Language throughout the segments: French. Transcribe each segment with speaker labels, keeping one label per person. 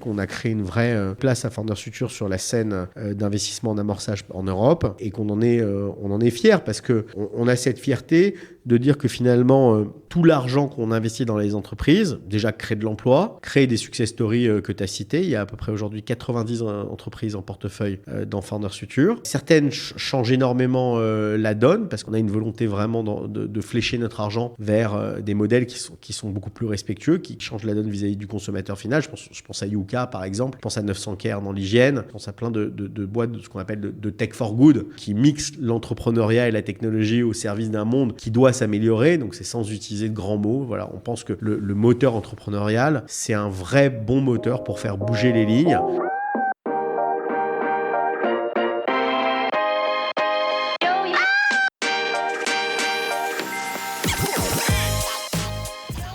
Speaker 1: qu'on a créé une vraie place à Founders Future sur la scène d'investissement en amorçage en Europe et qu'on en est fier parce qu'on a cette fierté de dire que finalement, tout l'argent qu'on investit dans les entreprises, déjà crée de l'emploi, crée des success stories que tu as citées. Il y a à peu près aujourd'hui 90 entreprises en portefeuille dans Founders Future. Certaines changent énormément la donne parce qu'on a une volonté vraiment de flécher notre argent vers des modèles qui sont beaucoup plus respectueux, qui changent la donne vis-à-vis du consommateur final. Je pense à Yuka par exemple, je pense à 900 Care dans l'hygiène, je pense à plein de boîtes de ce qu'on appelle de tech for good qui mixent l'entrepreneuriat et la technologie au service d'un monde qui doit s'améliorer, donc c'est sans utiliser de grands mots. Voilà, on pense que le moteur entrepreneurial, c'est un vrai bon moteur pour faire bouger les lignes.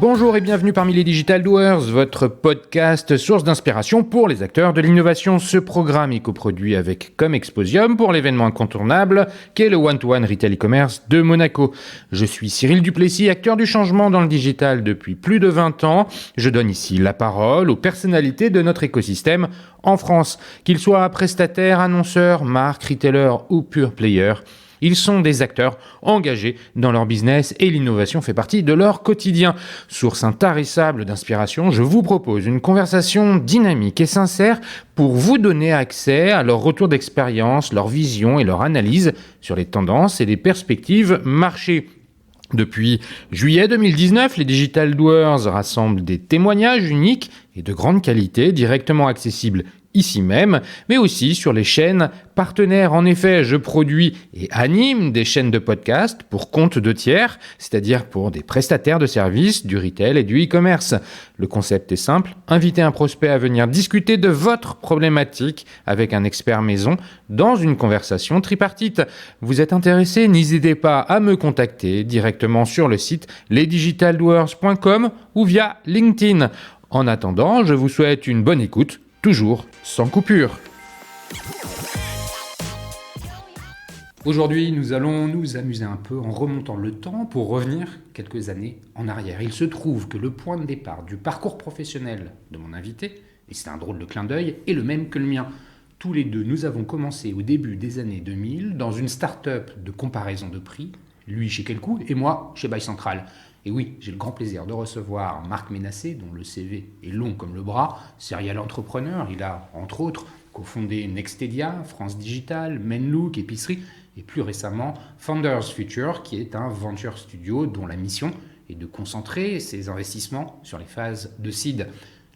Speaker 2: Bonjour et bienvenue parmi les Digital Doers, votre podcast source d'inspiration pour les acteurs de l'innovation. Ce programme est coproduit avec Comexposium pour l'événement incontournable qu'est le One-to-One Retail e-commerce de Monaco. Je suis Cyril Duplessis, acteur du changement dans le digital depuis plus de 20 ans. Je donne ici la parole aux personnalités de notre écosystème en France, qu'ils soient prestataires, annonceurs, marques, retailers ou pure players. Ils sont des acteurs engagés dans leur business et l'innovation fait partie de leur quotidien. Source intarissable d'inspiration, je vous propose une conversation dynamique et sincère pour vous donner accès à leur retour d'expérience, leur vision et leur analyse sur les tendances et les perspectives marché. Depuis juillet 2019, les Digital Doers rassemblent des témoignages uniques et de grande qualité directement accessibles ici même, mais aussi sur les chaînes partenaires. En effet, je produis et anime des chaînes de podcast pour compte de tiers, c'est-à-dire pour des prestataires de services, du retail et du e-commerce. Le concept est simple, inviter un prospect à venir discuter de votre problématique avec un expert maison dans une conversation tripartite. Vous êtes intéressé? N'hésitez pas à me contacter directement sur le site lesdigitaldoers.com ou via LinkedIn. En attendant, je vous souhaite une bonne écoute, toujours sans coupure. Aujourd'hui, nous allons nous amuser un peu en remontant le temps pour revenir quelques années en arrière. Il se trouve que le point de départ du parcours professionnel de mon invité, et c'est un drôle de clin d'œil, est le même que le mien. Tous les deux, nous avons commencé au début des années 2000 dans une start-up de comparaison de prix, lui chez Quelcou et moi chez Buy Central. Et oui, j'ai le grand plaisir de recevoir Marc Ménassé, dont le CV est long comme le bras, serial entrepreneur. Il a, entre autres, cofondé Nextedia, France Digital, Menlook, Épicerie, et plus récemment Founders Future, qui est un venture studio dont la mission est de concentrer ses investissements sur les phases de seed.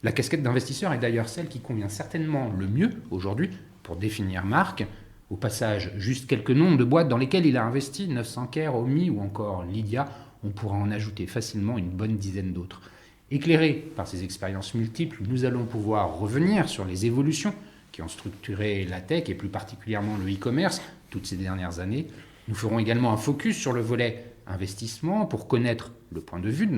Speaker 2: La casquette d'investisseur est d'ailleurs celle qui convient certainement le mieux aujourd'hui pour définir Marc. Au passage, juste quelques noms de boîtes dans lesquelles il a investi, 900 Care, Omi ou encore Lydia. On pourra en ajouter facilement une bonne dizaine d'autres. Éclairés par ces expériences multiples, nous allons pouvoir revenir sur les évolutions qui ont structuré la tech et plus particulièrement le e-commerce toutes ces dernières années. Nous ferons également un focus sur le volet investissement pour connaître le point de vue de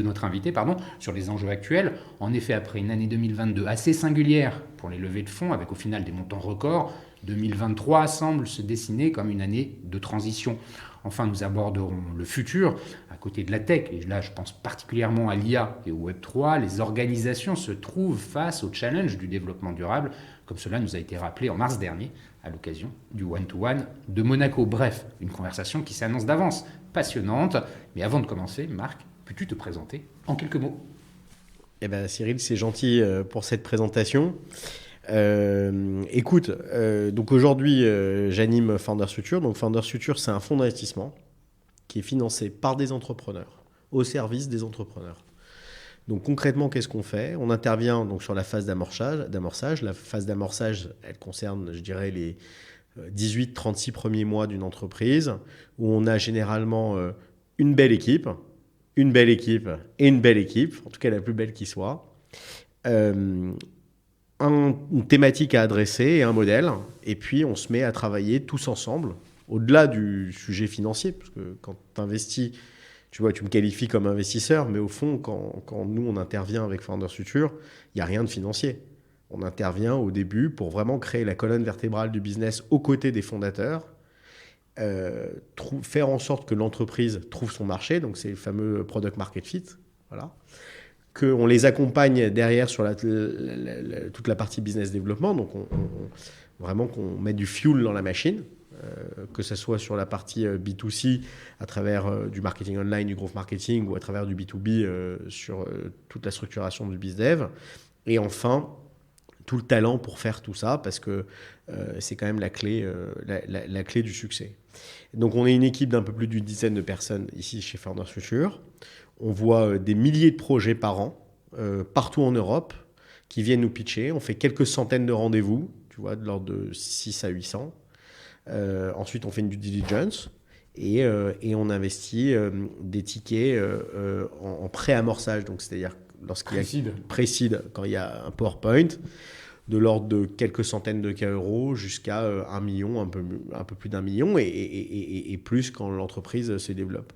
Speaker 2: notre invité sur les enjeux actuels. En effet, après une année 2022 assez singulière pour les levées de fonds avec au final des montants records, 2023 semble se dessiner comme une année de transition. Enfin, nous aborderons le futur. À côté de la tech, et là je pense particulièrement à l'IA et au Web3, les organisations se trouvent face au challenge du développement durable, comme cela nous a été rappelé en mars dernier à l'occasion du One-to-One de Monaco. Bref, une conversation qui s'annonce d'avance passionnante. Mais avant de commencer, Marc, peux-tu te présenter en quelques mots ?
Speaker 1: Eh bien Cyril, c'est gentil pour cette présentation. Écoute, donc aujourd'hui j'anime Founders Future. Donc Founders Future, c'est un fonds d'investissement qui est financé par des entrepreneurs au service des entrepreneurs. Donc concrètement, qu'est-ce qu'on fait ? On intervient donc sur la phase d'amorçage. La phase d'amorçage, elle concerne, je dirais, les 18-36 premiers mois d'une entreprise où on a généralement une belle équipe et une belle équipe, en tout cas la plus belle qui soit. Une thématique à adresser et un modèle, et puis on se met à travailler tous ensemble, au-delà du sujet financier, parce que quand tu investis, tu vois, tu me qualifies comme investisseur, mais au fond, quand nous on intervient avec Founders Future, il n'y a rien de financier. On intervient au début pour vraiment créer la colonne vertébrale du business aux côtés des fondateurs, faire en sorte que l'entreprise trouve son marché, donc c'est le fameux product market fit, voilà. qu'on les accompagne derrière sur toute la partie business développement. Donc, vraiment qu'on met du fuel dans la machine, que ce soit sur la partie B2C à travers du marketing online, du growth marketing, ou à travers du B2B sur toute la structuration du BizDev. Et enfin, tout le talent pour faire tout ça, parce que c'est quand même la clé du succès. Donc, on est une équipe d'un peu plus d'une dizaine de personnes ici chez Founders Future. On voit des milliers de projets par an, partout en Europe, qui viennent nous pitcher. On fait quelques centaines de rendez-vous, tu vois, de l'ordre de 6 à 800. Ensuite, on fait une due diligence et on investit des tickets en pré-amorçage. Donc, c'est-à-dire lorsqu'il y a pré-seed, quand il y a un PowerPoint, de l'ordre de quelques centaines de cas euros jusqu'à 1 million, un peu plus d'1 million et plus quand l'entreprise se développe.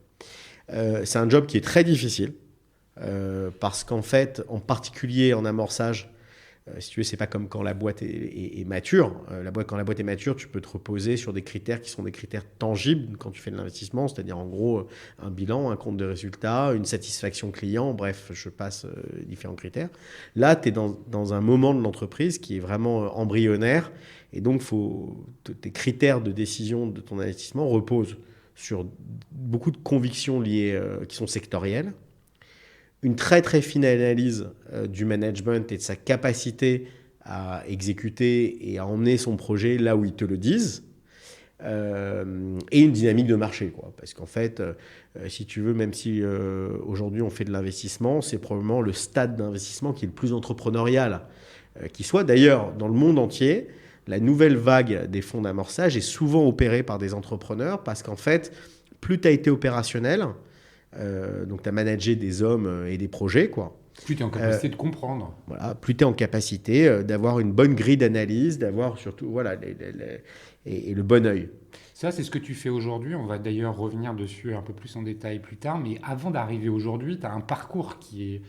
Speaker 1: C'est un job qui est très difficile parce qu'en fait, en particulier en amorçage, si tu veux, c'est pas comme quand la boîte est mature. Quand la boîte est mature, tu peux te reposer sur des critères qui sont des critères tangibles quand tu fais de l'investissement, c'est-à-dire en gros un bilan, un compte de résultat, une satisfaction client, bref, je passe différents critères. Là, tu es dans un moment de l'entreprise qui est vraiment embryonnaire et donc tes critères de décision de ton investissement reposent sur beaucoup de convictions liées qui sont sectorielles, une très très fine analyse du management et de sa capacité à exécuter et à emmener son projet là où ils te le disent, et une dynamique de marché, quoi. Parce qu'en fait, si tu veux, même si aujourd'hui on fait de l'investissement, c'est probablement le stade d'investissement qui est le plus entrepreneurial qui soit. D'ailleurs, dans le monde entier, la nouvelle vague des fonds d'amorçage est souvent opérée par des entrepreneurs parce qu'en fait, plus tu as été opérationnel, donc tu as managé des hommes et des projets, quoi.
Speaker 2: Plus tu es en capacité de comprendre.
Speaker 1: Voilà, plus tu es en capacité d'avoir une bonne grille d'analyse, d'avoir surtout voilà, et le bon œil.
Speaker 2: Ça, c'est ce que tu fais aujourd'hui. On va d'ailleurs revenir dessus un peu plus en détail plus tard. Mais avant d'arriver aujourd'hui, tu as un parcours qui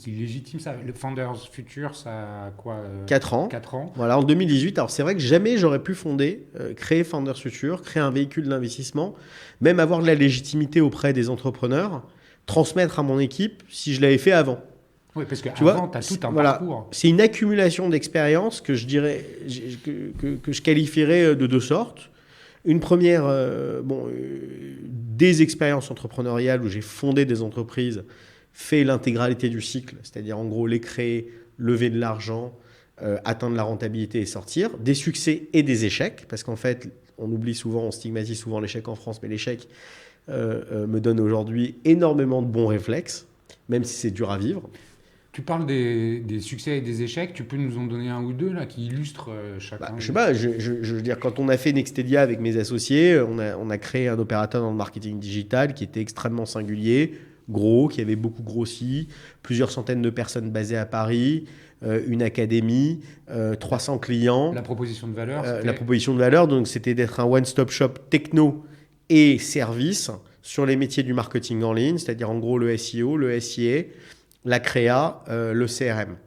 Speaker 2: légitime ça. Le Founders Future, ça a quoi
Speaker 1: 4 ans.
Speaker 2: 4 ans.
Speaker 1: Voilà, en 2018. Alors, c'est vrai que jamais j'aurais pu créer Founders Future, créer un véhicule d'investissement, même avoir de la légitimité auprès des entrepreneurs, transmettre à mon équipe si je l'avais fait avant.
Speaker 2: Oui, parce qu'avant, tu as tout un parcours.
Speaker 1: C'est une accumulation d'expériences que je dirais, que je qualifierais de deux sortes. Une première, des expériences entrepreneuriales où j'ai fondé des entreprises, fait l'intégralité du cycle, c'est-à-dire en gros les créer, lever de l'argent, atteindre la rentabilité et sortir. Des succès et des échecs, parce qu'en fait, on stigmatise souvent l'échec en France, mais l'échec me donne aujourd'hui énormément de bons réflexes, même si c'est dur à vivre.
Speaker 2: Tu parles des succès et des échecs, tu peux nous en donner un ou deux là, qui illustrent chacun?
Speaker 1: Je sais pas, je veux dire, quand on a fait Nextedia avec mes associés, on a créé un opérateur dans le marketing digital qui était extrêmement singulier, gros, qui avait beaucoup grossi, plusieurs centaines de personnes basées à Paris, une académie, 300 clients.
Speaker 2: La proposition de valeur
Speaker 1: La proposition de valeur, donc c'était d'être un one-stop shop techno et service sur les métiers du marketing en ligne, c'est-à-dire en gros le SEO, le SIA, la créa, le CRM.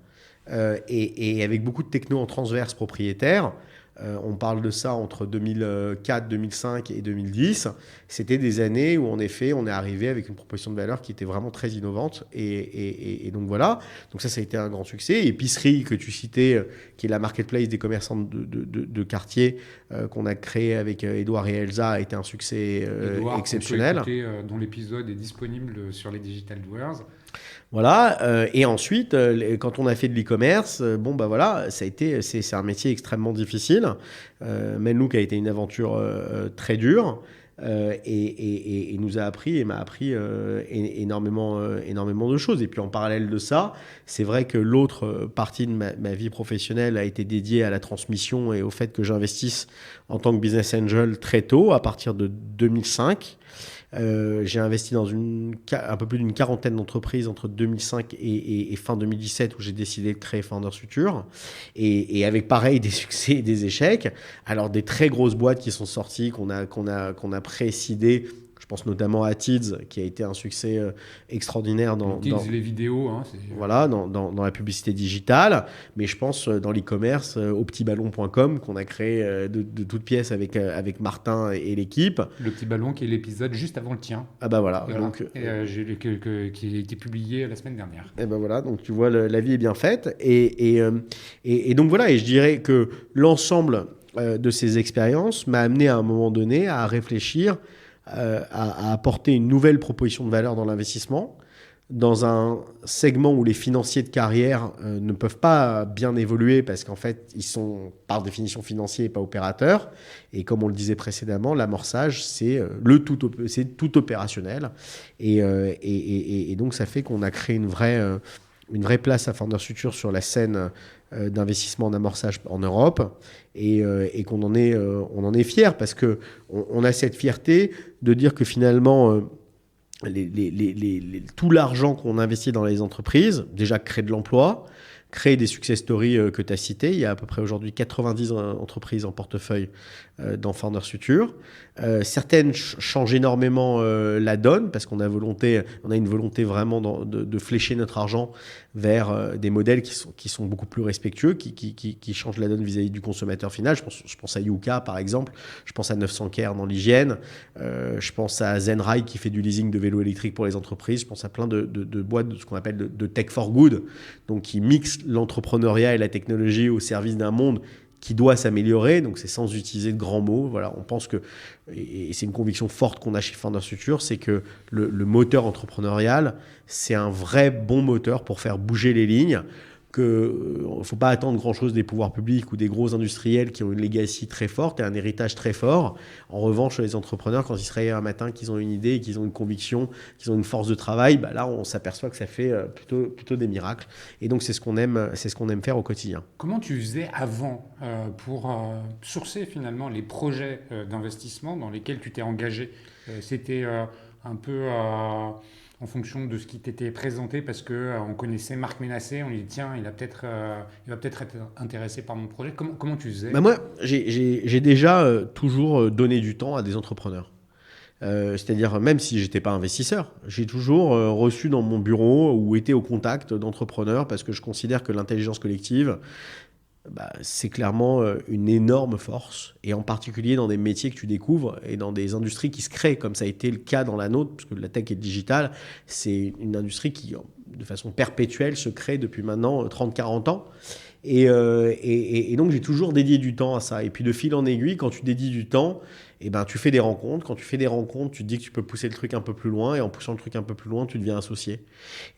Speaker 1: Et avec beaucoup de techno en transverse propriétaire. On parle de ça entre 2004, 2005 et 2010. C'était des années où, en effet, on est arrivé avec une proposition de valeur qui était vraiment très innovante. Et donc, voilà. Donc ça a été un grand succès. Épicerie, que tu citais, qui est la marketplace des commerçants de quartier qu'on a créé avec Edouard et Elsa, a été un succès exceptionnel.
Speaker 2: Écouter, dont l'épisode est disponible sur les Digital Doers.
Speaker 1: Voilà, et ensuite, quand on a fait de l'e-commerce, c'est un métier extrêmement difficile. Menlook a été une aventure très dure et nous a appris et m'a appris énormément de choses. Et puis en parallèle de ça, c'est vrai que l'autre partie de ma vie professionnelle a été dédiée à la transmission et au fait que j'investisse en tant que business angel très tôt, à partir de 2005. J'ai investi dans un peu plus d'une quarantaine d'entreprises entre 2005 et fin 2017 où j'ai décidé de créer Founders Future et avec pareil des succès et des échecs. Alors des très grosses boîtes qui sont sorties, qu'on a précédées. Je Je pense notamment à Tids, qui a été un succès extraordinaire dans
Speaker 2: les vidéos, hein,
Speaker 1: voilà, dans la publicité digitale. Mais je pense dans l'e-commerce, au petitballon.com, qu'on a créé de toutes pièces avec Martin et l'équipe.
Speaker 2: Le Petit Ballon, qui est l'épisode juste avant le tien.
Speaker 1: Ah bah voilà.
Speaker 2: Donc, qui a été publié la semaine dernière.
Speaker 1: Et ben voilà, donc tu vois, la vie est bien faite. Et donc voilà, et je dirais que l'ensemble de ces expériences m'a amené à un moment donné à réfléchir, à apporter une nouvelle proposition de valeur dans l'investissement, dans un segment où les financiers de carrière ne peuvent pas bien évoluer parce qu'en fait, ils sont par définition financiers et pas opérateurs. Et comme on le disait précédemment, l'amorçage, c'est tout opérationnel. Et donc, ça fait qu'on a créé une vraie place à Founders Future sur la scène d'investissement en amorçage en Europe et qu'on en est fier parce qu'on a cette fierté de dire que finalement tout l'argent qu'on investit dans les entreprises déjà crée de l'emploi, crée des success stories que tu as cités. Il y a à peu près aujourd'hui 90 entreprises en portefeuille dans Founders Future. Certaines changent énormément la donne parce qu'on a une volonté vraiment de flécher notre argent vers des modèles qui sont beaucoup plus respectueux, qui changent la donne vis-à-vis du consommateur final. Je pense à Yuka par exemple, je pense à 900 Care dans l'hygiène, je pense à Zenride qui fait du leasing de vélos électriques pour les entreprises, je pense à plein de boîtes de ce qu'on appelle de tech for good, donc qui mixent l'entrepreneuriat et la technologie au service d'un monde qui doit s'améliorer, donc c'est sans utiliser de grands mots. Voilà, on pense que, et c'est une conviction forte qu'on a chez Founders Future, c'est que le moteur entrepreneurial, c'est un vrai bon moteur pour faire bouger les lignes, qu'il ne faut pas attendre grand-chose des pouvoirs publics ou des gros industriels qui ont une legacy très forte et un héritage très fort. En revanche, les entrepreneurs, quand ils se réveillent un matin, qu'ils ont une idée, et qu'ils ont une conviction, qu'ils ont une force de travail, bah là, on s'aperçoit que ça fait plutôt des miracles. Et donc, c'est ce qu'on aime faire au quotidien.
Speaker 2: Comment tu faisais avant pour sourcer finalement les projets d'investissement dans lesquels tu t'es engagé? C'était un peu en fonction de ce qui t'était présenté parce qu'on connaissait Marc Ménassé, on lui dit tiens, il va peut-être être intéressé par mon projet. Comment tu faisais?
Speaker 1: Bah moi, j'ai déjà toujours donné du temps à des entrepreneurs. C'est-à-dire, même si j'étais pas investisseur, j'ai toujours reçu dans mon bureau ou été au contact d'entrepreneurs parce que je considère que l'intelligence collective, c'est clairement une énorme force, et en particulier dans des métiers que tu découvres et dans des industries qui se créent, comme ça a été le cas dans la nôtre, parce que la tech et le digital, c'est une industrie qui, de façon perpétuelle, se crée depuis maintenant 30-40 ans. Et donc, j'ai toujours dédié du temps à ça. Et puis, de fil en aiguille, quand tu dédies du temps, tu fais des rencontres. Quand tu fais des rencontres, tu te dis que tu peux pousser le truc un peu plus loin. Et en poussant le truc un peu plus loin, tu deviens associé.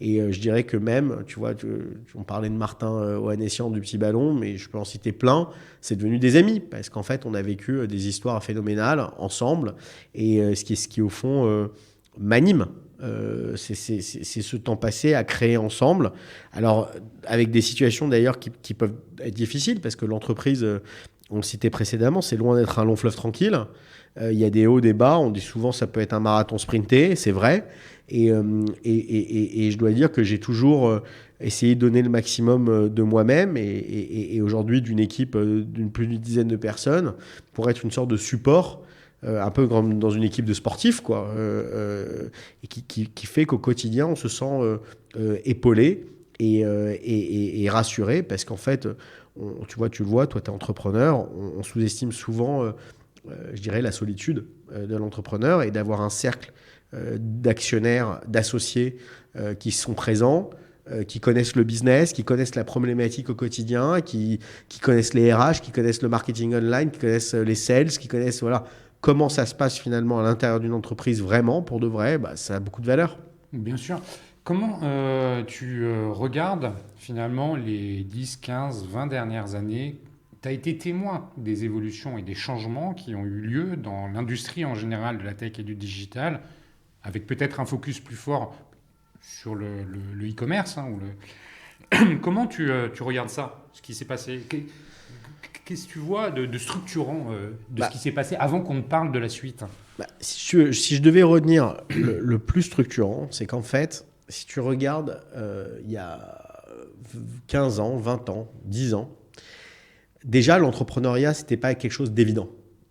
Speaker 1: Et je dirais que même, tu vois, on parlait de Martin Ohanessian du Petit Ballon, mais je peux en citer plein. C'est devenu des amis. Parce qu'en fait, on a vécu des histoires phénoménales ensemble. Et ce qui au fond, m'anime. C'est ce temps passé à créer ensemble. Alors, avec des situations d'ailleurs qui peuvent être difficiles, parce que l'entreprise, on le citait précédemment, c'est loin d'être un long fleuve tranquille. Il y a des hauts, des bas. On dit souvent ça peut être un marathon sprinté, c'est vrai. Et je dois dire que j'ai toujours essayé de donner le maximum de moi-même et aujourd'hui d'une équipe d'une plus d'une dizaine de personnes pour être une sorte de support. Un peu comme dans une équipe de sportifs, quoi, et qui fait qu'au quotidien, on se sent épaulé et rassuré, parce qu'en fait, tu le vois, toi, tu es entrepreneur, on sous-estime souvent, je dirais, la solitude de l'entrepreneur, et d'avoir un cercle d'actionnaires, d'associés qui sont présents, qui connaissent le business, qui connaissent la problématique au quotidien, qui connaissent les RH, qui connaissent le marketing online, qui connaissent les sales, qui connaissent... voilà. Comment ça se passe finalement à l'intérieur d'une entreprise vraiment, pour de vrai, ça a beaucoup de valeur.
Speaker 2: Bien sûr. Comment tu regardes finalement les 10, 15, 20 dernières années? Tu as été témoin des évolutions et des changements qui ont eu lieu dans l'industrie en général de la tech et du digital, avec peut-être un focus plus fort sur le e-commerce. Comment tu regardes ça, ce qui s'est passé? Qu'est-ce que tu vois de structurant de ce qui s'est passé avant qu'on ne parle de la suite?
Speaker 1: Si je devais retenir le plus structurant, c'est qu'en fait, si tu regardes il y a 15 ans, 20 ans, 10 ans, déjà l'entrepreneuriat, ce n'était pas quelque chose d'évident.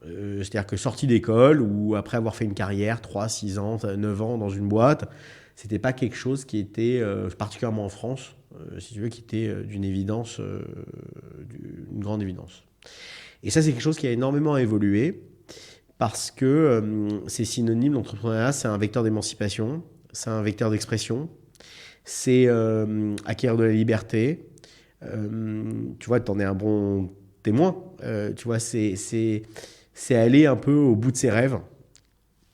Speaker 1: C'est-à-dire que sorti d'école ou après avoir fait une carrière, 3, 6 ans, 9 ans dans une boîte, c'était pas quelque chose qui était, particulièrement en France, si tu veux, qui était d'une évidence, une grande évidence. Et ça, c'est quelque chose qui a énormément évolué parce que c'est synonyme, l'entrepreneuriat, c'est un vecteur d'émancipation, c'est un vecteur d'expression, c'est acquérir de la liberté. Tu vois, tu en es un bon témoin. Tu vois, c'est aller un peu au bout de ses rêves.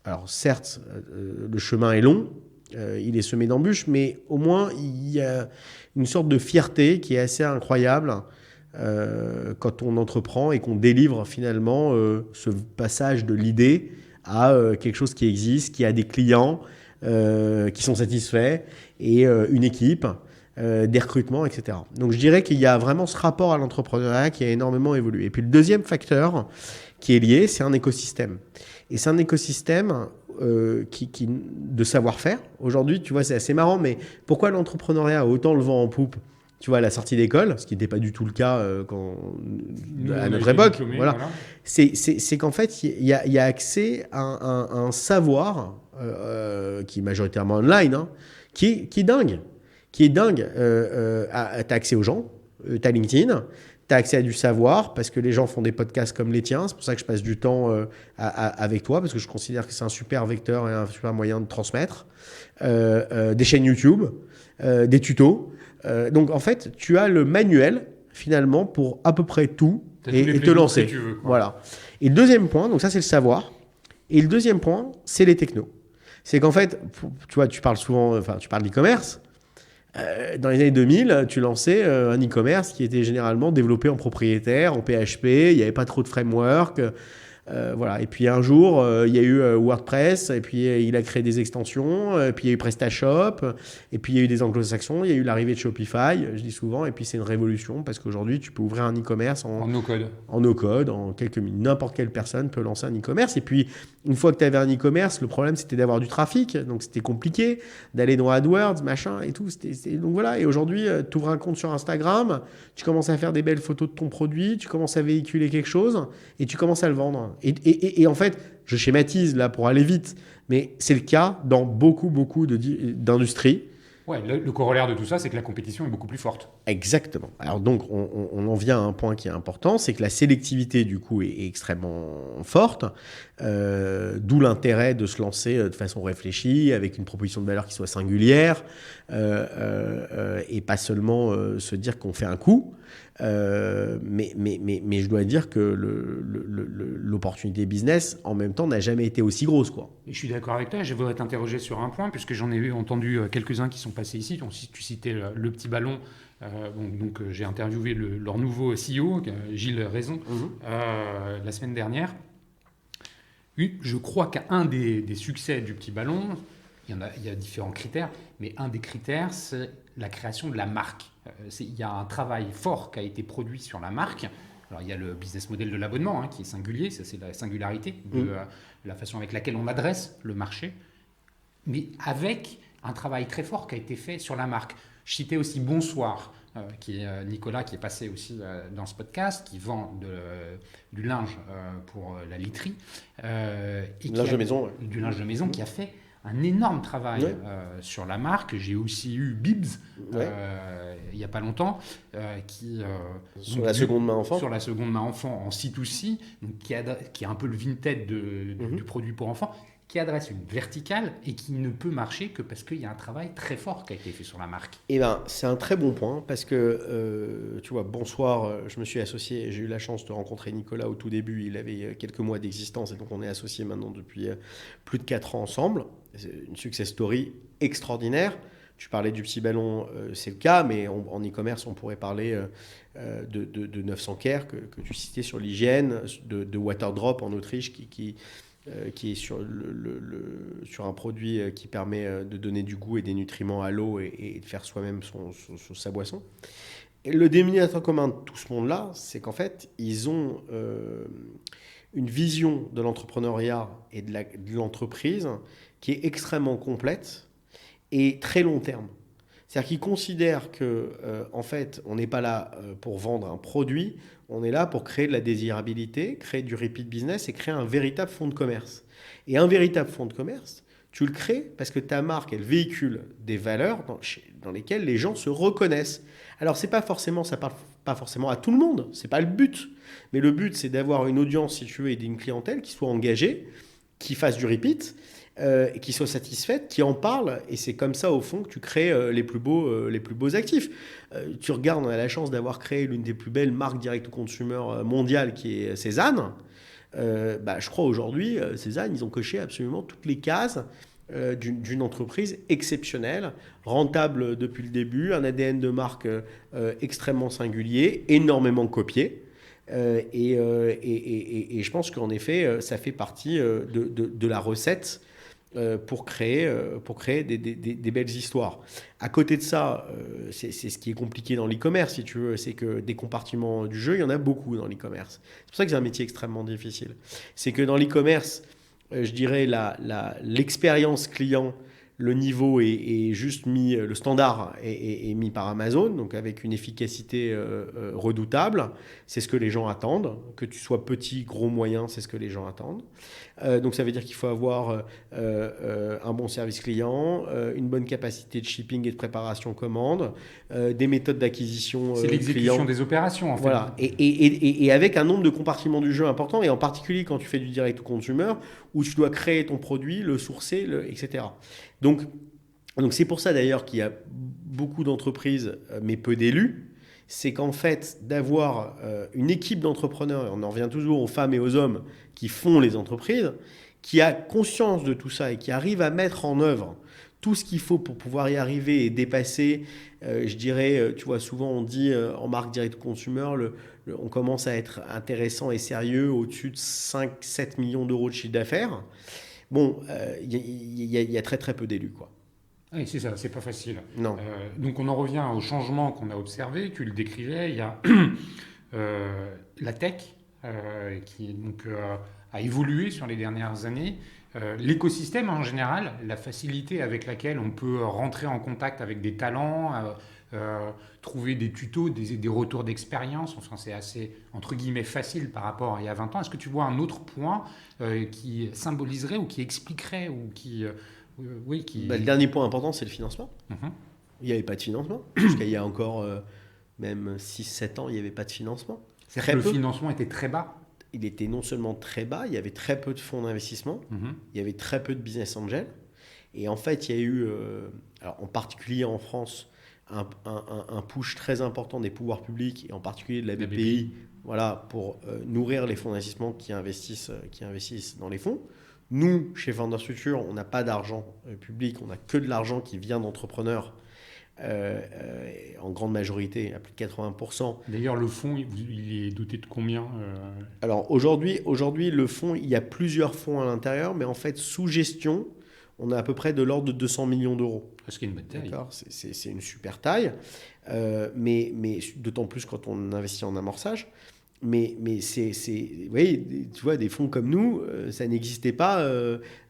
Speaker 1: Alors certes, le chemin est long, il est semé d'embûches, mais au moins il y a une sorte de fierté qui est assez incroyable quand on entreprend et qu'on délivre finalement ce passage de l'idée à quelque chose qui existe, qui a des clients qui sont satisfaits et une équipe, des recrutements, etc. Donc je dirais qu'il y a vraiment ce rapport à l'entrepreneuriat qui a énormément évolué. Et puis le deuxième facteur qui est lié, c'est un écosystème. Et c'est un écosystème de savoir-faire. Aujourd'hui, tu vois, c'est assez marrant, mais pourquoi l'entrepreneuriat a autant le vent en poupe, tu vois, à la sortie d'école, ce qui n'était pas du tout le cas à notre époque. Voilà. C'est qu'en fait, il y a accès à un savoir qui est majoritairement online, hein, qui est dingue. Qui est dingue. Tu as accès aux gens, tu as LinkedIn, tu as accès à du savoir parce que les gens font des podcasts comme les tiens. C'est pour ça que je passe du temps avec toi parce que je considère que c'est un super vecteur et un super moyen de transmettre. Des chaînes YouTube, des tutos. Donc en fait, tu as le manuel finalement pour à peu près tout et te lancer.
Speaker 2: Tu veux,
Speaker 1: voilà. Et le deuxième point, donc ça c'est le savoir. Et le deuxième point, c'est les technos. C'est qu'en fait, tu vois, tu parles souvent, enfin tu parles d'e-commerce. Dans les années 2000, tu lançais un e-commerce qui était généralement développé en propriétaire, en PHP, il n'y avait pas trop de framework. Voilà. Et puis un jour, il y a eu WordPress, et puis il a créé des extensions, et puis il y a eu PrestaShop, et puis il y a eu des anglo-saxons, il y a eu l'arrivée de Shopify, je dis souvent, et puis c'est une révolution parce qu'aujourd'hui, tu peux ouvrir un e-commerce
Speaker 2: en no-code.
Speaker 1: En no-code, en quelques minutes. N'importe quelle personne peut lancer un e-commerce. Et puis, une fois que tu avais un e-commerce, le problème, c'était d'avoir du trafic. Donc, c'était compliqué d'aller dans AdWords, machin et tout. Donc, voilà. Et aujourd'hui, tu ouvres un compte sur Instagram, tu commences à faire des belles photos de ton produit, tu commences à véhiculer quelque chose et tu commences à le vendre. Et en fait, je schématise là pour aller vite, mais c'est le cas dans beaucoup d'industries.
Speaker 2: Ouais, le corollaire de tout ça, c'est que la compétition est beaucoup plus forte.
Speaker 1: Exactement. Alors donc, on en vient à un point qui est important, c'est que la sélectivité, du coup, est extrêmement forte, d'où l'intérêt de se lancer de façon réfléchie, avec une proposition de valeur qui soit singulière, et pas seulement se dire qu'on fait un coup. Mais je dois dire que l'opportunité business, en même temps, n'a jamais été aussi grosse, quoi.
Speaker 2: Et je suis d'accord avec toi, je voudrais t'interroger sur un point, puisque j'en ai entendu quelques-uns qui sont passés ici. Donc, si tu citais le petit ballon, donc j'ai interviewé leur nouveau CEO, Gilles Raison, la semaine dernière. Oui, je crois qu'un des succès du petit ballon, il y a différents critères, mais un des critères, c'est la création de la marque. Il y a un travail fort qui a été produit sur la marque. Alors, il y a le business model de l'abonnement qui est singulier, ça c'est la singularité de la façon avec laquelle on adresse le marché, mais avec un travail très fort qui a été fait sur la marque. Je citais aussi Bonsoir, qui est Nicolas, qui est passé aussi dans ce podcast, qui vend du linge pour la literie.
Speaker 1: Du linge de maison.
Speaker 2: Du linge de maison, qui a fait un énorme travail sur la marque. J'ai aussi eu Bibs il n'y a pas longtemps
Speaker 1: sur la seconde main enfant.
Speaker 2: Sur la seconde main enfant en C2C, donc qui est un peu le Vinted du produit pour enfants, qui adresse une verticale et qui ne peut marcher que parce qu'il y a un travail très fort qui a été fait sur la marque.
Speaker 1: Eh ben, c'est un très bon point parce que, tu vois, Bonsoir, je me suis associé, j'ai eu la chance de rencontrer Nicolas au tout début, il avait quelques mois d'existence et donc on est associés maintenant depuis plus de 4 ans ensemble. C'est une success story extraordinaire. Tu parlais du petit ballon, c'est le cas, mais en e-commerce, on pourrait parler de 900 Care que tu citais sur l'hygiène, de Waterdrop en Autriche qui est sur un produit qui permet de donner du goût et des nutriments à l'eau et de faire soi-même sa boisson. Et le dénominateur commun de tout ce monde-là, c'est qu'en fait, ils ont une vision de l'entrepreneuriat et de l'entreprise qui est extrêmement complète et très long terme. C'est-à-dire qu'ils considèrent que, en fait, on n'est pas là pour vendre un produit, on est là pour créer de la désirabilité, créer du repeat business et créer un véritable fonds de commerce. Et un véritable fonds de commerce, tu le crées parce que ta marque, elle véhicule des valeurs dans lesquelles les gens se reconnaissent. Alors, c'est pas forcément, ça parle pas forcément à tout le monde, c'est pas le but. Mais le but, c'est d'avoir une audience, si tu veux, et d'une clientèle qui soit engagée, qui fasse du repeat, qui soit satisfaite, qui en parle. Et c'est comme ça, au fond, que tu crées les plus beaux actifs. Tu regardes, on a la chance d'avoir créé l'une des plus belles marques direct-to-consumer mondiales, qui est Cézanne. Je crois aujourd'hui, Cézanne, ils ont coché absolument toutes les cases d'une entreprise exceptionnelle, rentable depuis le début, un ADN de marque extrêmement singulier, énormément copié. Et je pense qu'en effet, ça fait partie de la recette pour créer des belles histoires. À côté de ça, c'est ce qui est compliqué dans l'e-commerce, si tu veux, c'est que des compartiments du jeu, il y en a beaucoup dans l'e-commerce. C'est pour ça que c'est un métier extrêmement difficile. C'est que dans l'e-commerce, je dirais l'expérience client, le niveau est juste mis, le standard est mis par Amazon, donc avec une efficacité redoutable. C'est ce que les gens attendent. Que tu sois petit, gros, moyen, c'est ce que les gens attendent. Donc ça veut dire qu'il faut avoir un bon service client, une bonne capacité de shipping et de préparation commande, des méthodes d'acquisition
Speaker 2: c'est l'exécution
Speaker 1: client.
Speaker 2: des opérations, en fait.
Speaker 1: Voilà. Et avec un nombre de compartiments du jeu important, et en particulier quand tu fais du direct-to-consumer, où tu dois créer ton produit, le sourcer, etc. Donc c'est pour ça d'ailleurs qu'il y a beaucoup d'entreprises, mais peu d'élus. C'est qu'en fait, d'avoir une équipe d'entrepreneurs, et on en revient toujours aux femmes et aux hommes qui font les entreprises, qui a conscience de tout ça et qui arrive à mettre en œuvre tout ce qu'il faut pour pouvoir y arriver et dépasser, je dirais, tu vois, souvent on dit en marque direct-to-consumer, on commence à être intéressant et sérieux au-dessus de 5-7 millions d'euros de chiffre d'affaires. Bon, il y a très très peu d'élus, quoi.
Speaker 2: Oui, c'est ça, c'est pas facile.
Speaker 1: Non.
Speaker 2: Donc on en revient au changement qu'on a observé, tu le décrivais, il y a la tech qui donc, a évolué sur les dernières années. L'écosystème en général, la facilité avec laquelle on peut rentrer en contact avec des talents, trouver des tutos, des retours d'expérience, enfin c'est assez entre guillemets facile par rapport à il y a 20 ans. Est-ce que tu vois un autre point qui symboliserait ou qui expliquerait ou qui...
Speaker 1: Le dernier point important, c'est le financement. Il n'y avait pas de financement. Jusqu'à il y a encore même 6-7 ans, il n'y avait pas de financement.
Speaker 2: C'est-à-dire que le financement était très bas.
Speaker 1: Il était non seulement très bas, il y avait très peu de fonds d'investissement, il y avait très peu de business angels. Et en fait, il y a eu, alors en particulier en France, un push très important des pouvoirs publics, et en particulier de la BPI, voilà, pour nourrir les fonds d'investissement qui investissent dans les fonds. Nous, chez Founders Future, on n'a pas d'argent public, on n'a que de l'argent qui vient d'entrepreneurs, en grande majorité, à plus de 80%.
Speaker 2: D'ailleurs, le fonds, il est doté de combien
Speaker 1: Alors aujourd'hui, le fonds, il y a plusieurs fonds à l'intérieur, mais en fait, sous gestion, on a à peu près de l'ordre de 200 millions d'euros.
Speaker 2: Ce qui est une bonne taille.
Speaker 1: D'accord, c'est une super taille, mais d'autant plus quand on investit en amorçage. Mais oui, tu vois, des fonds comme nous, ça n'existait pas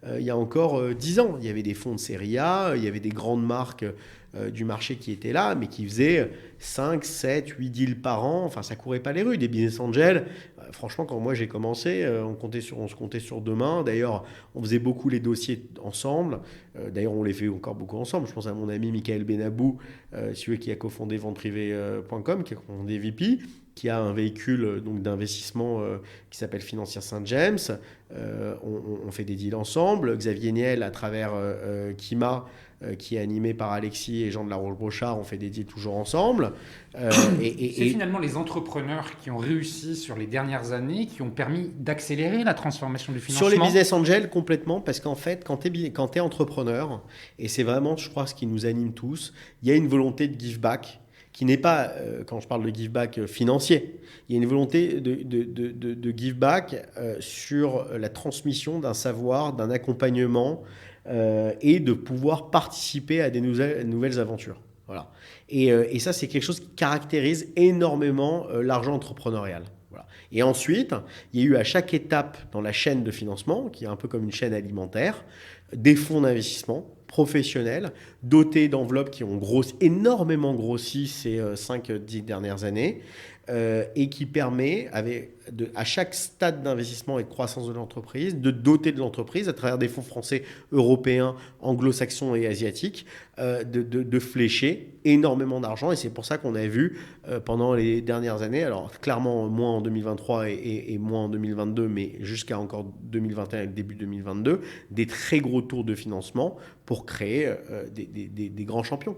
Speaker 1: il y a encore 10 ans. Il y avait des fonds de série A, il y avait des grandes marques du marché qui étaient là, mais qui faisaient 5, 7, 8 deals par an. Enfin, ça courait pas les rues. Des business angels, franchement, quand moi j'ai commencé, on se comptait sur 2 mains. D'ailleurs, on faisait beaucoup les dossiers ensemble. D'ailleurs, on les fait encore beaucoup ensemble. Je pense à mon ami Michael Benabou, celui qui a cofondé venteprivée.com, qui a cofondé VP, qui a un véhicule donc d'investissement qui s'appelle Financière Saint-James. On fait des deals ensemble. Xavier Niel, à travers Kima, qui est animé par Alexis et Jean de la Roche-Brochard, on fait des deals toujours ensemble.
Speaker 2: C'est finalement les entrepreneurs qui ont réussi sur les dernières années, qui ont permis d'accélérer la transformation du financement.
Speaker 1: Sur les business angels, complètement, parce qu'en fait, quand tu es entrepreneur, et c'est vraiment, je crois, ce qui nous anime tous, il y a une volonté de give back, qui n'est pas, quand je parle de give back financier, il y a une volonté de give back sur la transmission d'un savoir, d'un accompagnement, et de pouvoir participer à des nouvelles aventures. Voilà. Et ça, c'est quelque chose qui caractérise énormément l'argent entrepreneurial. Voilà. Et ensuite, il y a eu à chaque étape dans la chaîne de financement, qui est un peu comme une chaîne alimentaire, des fonds d'investissement professionnels, dotés d'enveloppes qui ont énormément grossi ces 5-10 dernières années, et qui permet, à chaque stade d'investissement et de croissance de l'entreprise, de doter de l'entreprise, à travers des fonds français, européens, anglo-saxons et asiatiques, de flécher énormément d'argent. Et c'est pour ça qu'on a vu pendant les dernières années, alors clairement moins en 2023 et moins en 2022, mais jusqu'à encore 2021 et le début 2022, des très gros tours de financement pour créer des grands champions.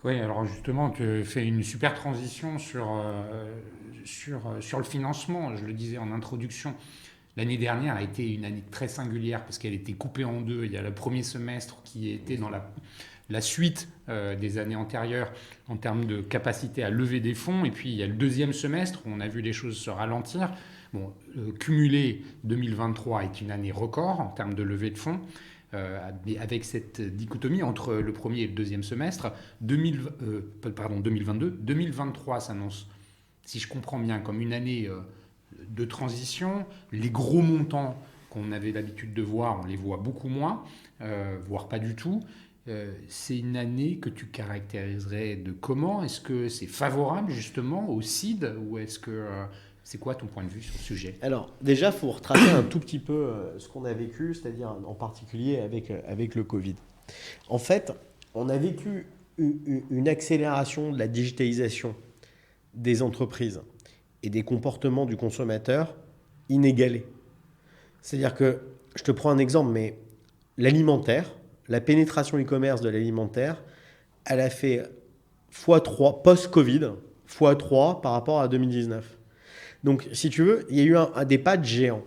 Speaker 2: Oui, alors justement, tu fais une super transition sur le financement. Je le disais en introduction, l'année dernière a été une année très singulière parce qu'elle était coupée en deux. Il y a le premier semestre qui était dans la suite des années antérieures en termes de capacité à lever des fonds. Et puis il y a le deuxième semestre où on a vu les choses se ralentir. Bon, cumulé 2023 est une année record en termes de levée de fonds. Avec cette dichotomie entre le premier et le deuxième semestre, 2022, 2023 s'annonce, si je comprends bien, comme une année de transition. Les gros montants qu'on avait l'habitude de voir, on les voit beaucoup moins, voire pas du tout. C'est une année que tu caractériserais de comment? Est-ce que c'est favorable justement au seed ou est-ce que... C'est quoi ton point de vue sur le sujet?
Speaker 1: Alors, déjà, il faut retracer un tout petit peu ce qu'on a vécu, c'est-à-dire en particulier avec le Covid. En fait, on a vécu une accélération de la digitalisation des entreprises et des comportements du consommateur inégalés. C'est-à-dire que, je te prends un exemple, mais l'alimentaire, la pénétration e-commerce de l'alimentaire, elle a fait x3 post-Covid, x3 par rapport à 2019. Donc, si tu veux, il y a eu des pas de géants.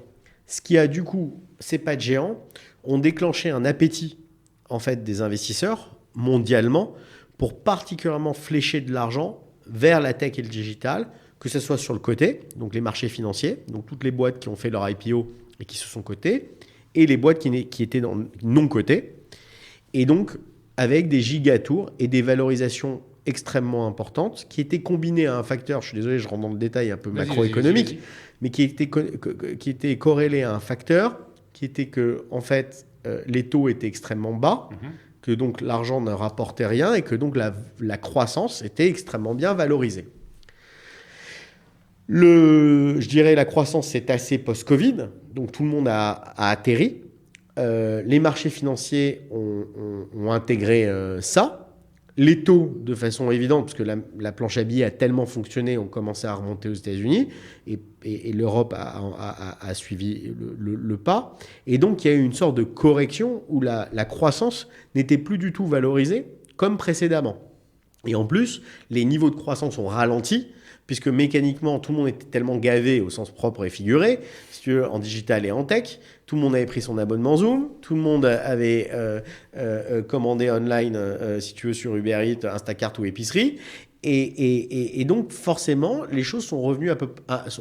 Speaker 1: Ce qui a du coup, ces pas de géants ont déclenché un appétit en fait des investisseurs mondialement pour particulièrement flécher de l'argent vers la tech et le digital, que ce soit sur le côté, donc les marchés financiers, donc toutes les boîtes qui ont fait leur IPO et qui se sont cotées, et les boîtes qui étaient non cotées, et donc avec des gigatours et des valorisations extrêmement importante, qui était combinée à un facteur, je suis désolé, je rentre dans le détail un peu macroéconomique, mais qui était corrélé à un facteur, qui était que, en fait, les taux étaient extrêmement bas, que donc l'argent ne rapportait rien et que donc la croissance était extrêmement bien valorisée. Je dirais la croissance s'est tassée post-Covid, donc tout le monde a atterri. Les marchés financiers ont intégré ça. Les taux, de façon évidente, parce que la planche à billets a tellement fonctionné, ont commencé à remonter aux États-Unis et l'Europe a suivi le pas. Et donc, il y a eu une sorte de correction où la croissance n'était plus du tout valorisée comme précédemment. Et en plus, les niveaux de croissance ont ralenti, puisque mécaniquement, tout le monde était tellement gavé au sens propre et figuré, si tu veux, en digital et en tech. Tout le monde avait pris son abonnement Zoom, tout le monde avait commandé online, si tu veux, sur Uber Eats, Instacart ou épicerie. Et donc, forcément, les choses sont revenues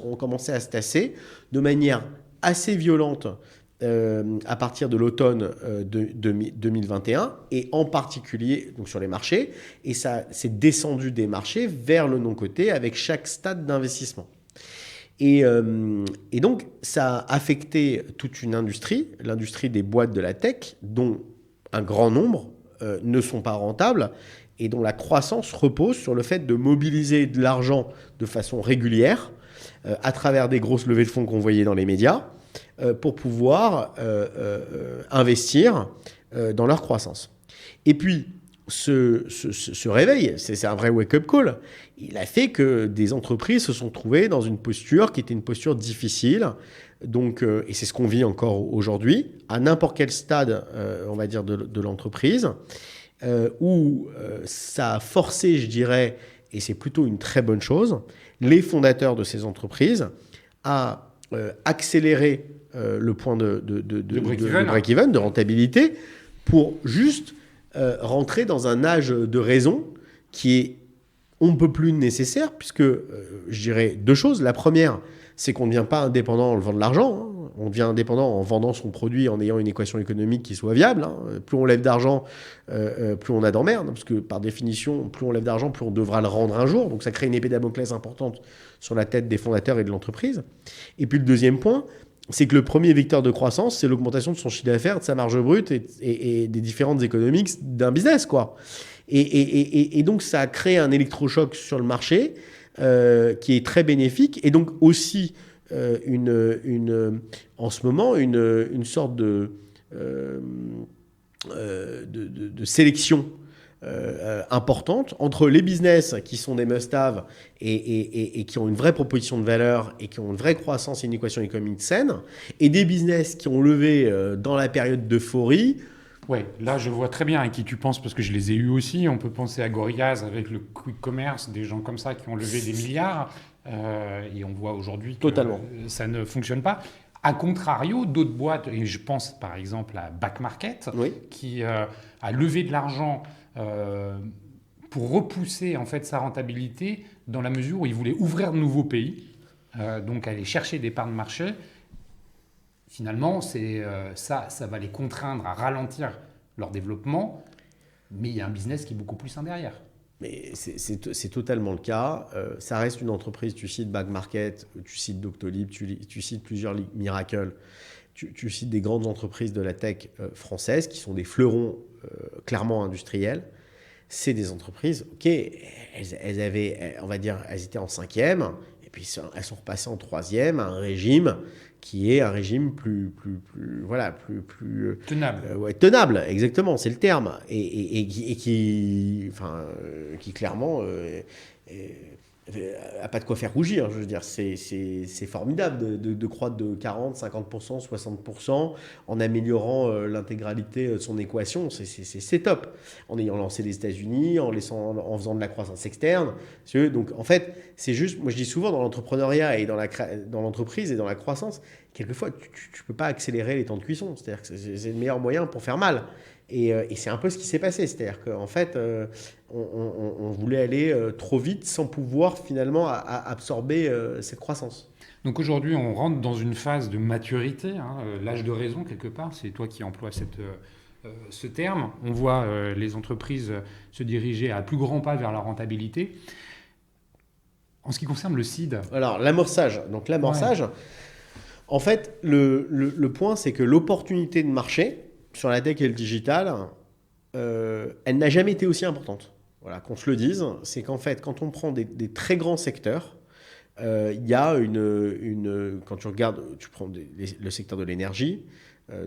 Speaker 1: ont commencé à se tasser de manière assez violente à partir de l'automne 2021 et en particulier donc sur les marchés. Et ça s'est descendu des marchés vers le non-coté avec chaque stade d'investissement. Et donc, ça a affecté toute une industrie, l'industrie des boîtes de la tech, dont un grand nombre ne sont pas rentables et dont la croissance repose sur le fait de mobiliser de l'argent de façon régulière à travers des grosses levées de fonds qu'on voyait dans les médias pour pouvoir investir dans leur croissance. Et puis, ce réveil, c'est un vrai wake-up call, il a fait que des entreprises se sont trouvées dans une posture qui était une posture difficile. Donc, et c'est ce qu'on vit encore aujourd'hui, à n'importe quel stade, on va dire, de l'entreprise, où ça a forcé, je dirais, et c'est plutôt une très bonne chose, les fondateurs de ces entreprises à accélérer le point de break-even, de rentabilité, pour juste rentrer dans un âge de raison qui est on ne peut plus nécessaire, puisque je dirais deux choses. La première, c'est qu'on ne devient pas indépendant en levant de l'argent. Hein. On devient indépendant en vendant son produit, en ayant une équation économique qui soit viable. Hein. Plus on lève d'argent, plus on a d'emmerde. Parce que par définition, plus on lève d'argent, plus on devra le rendre un jour. Donc ça crée une épée de Damoclès importante sur la tête des fondateurs et de l'entreprise. Et puis le deuxième point, c'est que le premier vecteur de croissance, c'est l'augmentation de son chiffre d'affaires, de sa marge brute et des différentes économies d'un business, quoi. Et donc, ça a créé un électrochoc sur le marché qui est très bénéfique et donc aussi en ce moment une sorte de sélection importante entre les business qui sont des must-have et qui ont une vraie proposition de valeur et qui ont une vraie croissance et une équation économique saine, et des business qui ont levé dans la période d'euphorie.
Speaker 2: Ouais, là je vois très bien à qui tu penses parce que je les ai eus aussi. On peut penser à Gorillaz avec le quick commerce, des gens comme ça qui ont levé des milliards et on voit aujourd'hui que
Speaker 1: Totalement.
Speaker 2: ça ne fonctionne pas. A contrario, d'autres boîtes, et je pense par exemple à Back Market,
Speaker 1: Oui.
Speaker 2: qui a levé de l'argent pour repousser en fait sa rentabilité dans la mesure où il voulait ouvrir de nouveaux pays, donc aller chercher des parts de marché. Finalement, ça va les contraindre à ralentir leur développement, mais il y a un business qui est beaucoup plus sain derrière.
Speaker 1: Mais c'est totalement le cas. Ça reste une entreprise, tu cites Back Market, tu cites Doctolib, tu cites plusieurs Miracle, tu cites des grandes entreprises de la tech françaises qui sont des fleurons clairement industriels. C'est des entreprises, ok, elles avaient, on va dire, elles étaient en 5e, et puis elles sont repassées en 3e, un régime qui est un régime plus
Speaker 2: Tenable.
Speaker 1: ouais, tenable, exactement, c'est le terme, qui clairement a pas de quoi faire rougir. Je veux dire, c'est formidable de croître de 40, 50%, 60% en améliorant l'intégralité de son équation. C'est top. En ayant lancé les États-Unis, en faisant de la croissance externe. Donc, en fait, c'est juste, moi je dis souvent dans l'entrepreneuriat et dans l'entreprise et dans la croissance, quelquefois, tu peux pas accélérer les temps de cuisson. C'est-à-dire que c'est le meilleur moyen pour faire mal. Et c'est un peu ce qui s'est passé. C'est-à-dire qu'en fait, on voulait aller trop vite sans pouvoir finalement absorber cette croissance.
Speaker 2: Donc aujourd'hui, on rentre dans une phase de maturité, hein, l'âge de raison quelque part, c'est toi qui emploies ce terme. On voit les entreprises se diriger à plus grands pas vers la rentabilité. En ce qui concerne le seed.
Speaker 1: Alors, l'amorçage. Donc, l'amorçage, ouais. En fait, le point, c'est que l'opportunité de marché sur la tech et le digital, elle n'a jamais été aussi importante. Voilà, qu'on se le dise, c'est qu'en fait, quand on prend des très grands secteurs, il y a quand tu regardes, tu prends le secteur de l'énergie,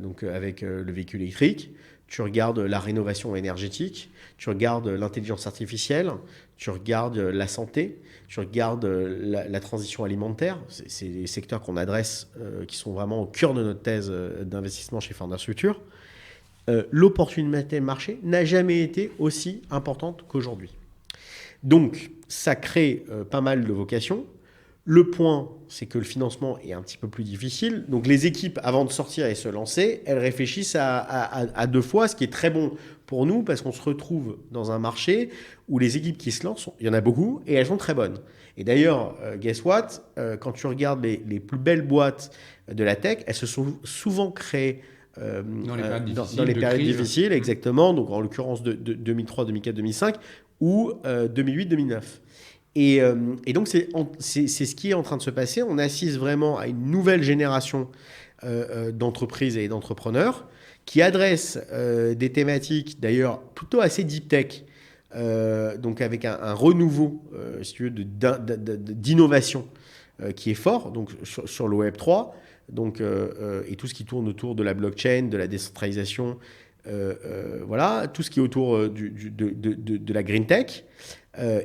Speaker 1: donc avec le véhicule électrique, tu regardes la rénovation énergétique, tu regardes l'intelligence artificielle, tu regardes la santé, tu regardes la transition alimentaire. C'est des secteurs qu'on adresse, qui sont vraiment au cœur de notre thèse d'investissement chez Founders Future. L'opportunité de marché n'a jamais été aussi importante qu'aujourd'hui. Donc, ça crée pas mal de vocations. Le point, c'est que le financement est un petit peu plus difficile. Donc, les équipes, avant de sortir et se lancer, elles réfléchissent à deux fois, ce qui est très bon pour nous parce qu'on se retrouve dans un marché où les équipes qui se lancent, il y en a beaucoup et elles sont très bonnes. Et d'ailleurs, guess what, quand tu regardes les plus belles boîtes de la tech, elles se sont souvent créées dans les périodes difficiles, exactement. Donc, en l'occurrence de 2003, 2004, 2005 ou 2008, 2009. Et donc, c'est ce qui est en train de se passer. On assiste vraiment à une nouvelle génération d'entreprises et d'entrepreneurs qui adressent des thématiques, d'ailleurs, plutôt assez deep tech, donc avec un renouveau, si tu veux, d'innovation qui est fort, donc sur le Web 3, donc, et tout ce qui tourne autour de la blockchain, de la décentralisation, voilà, tout ce qui est autour de la green tech.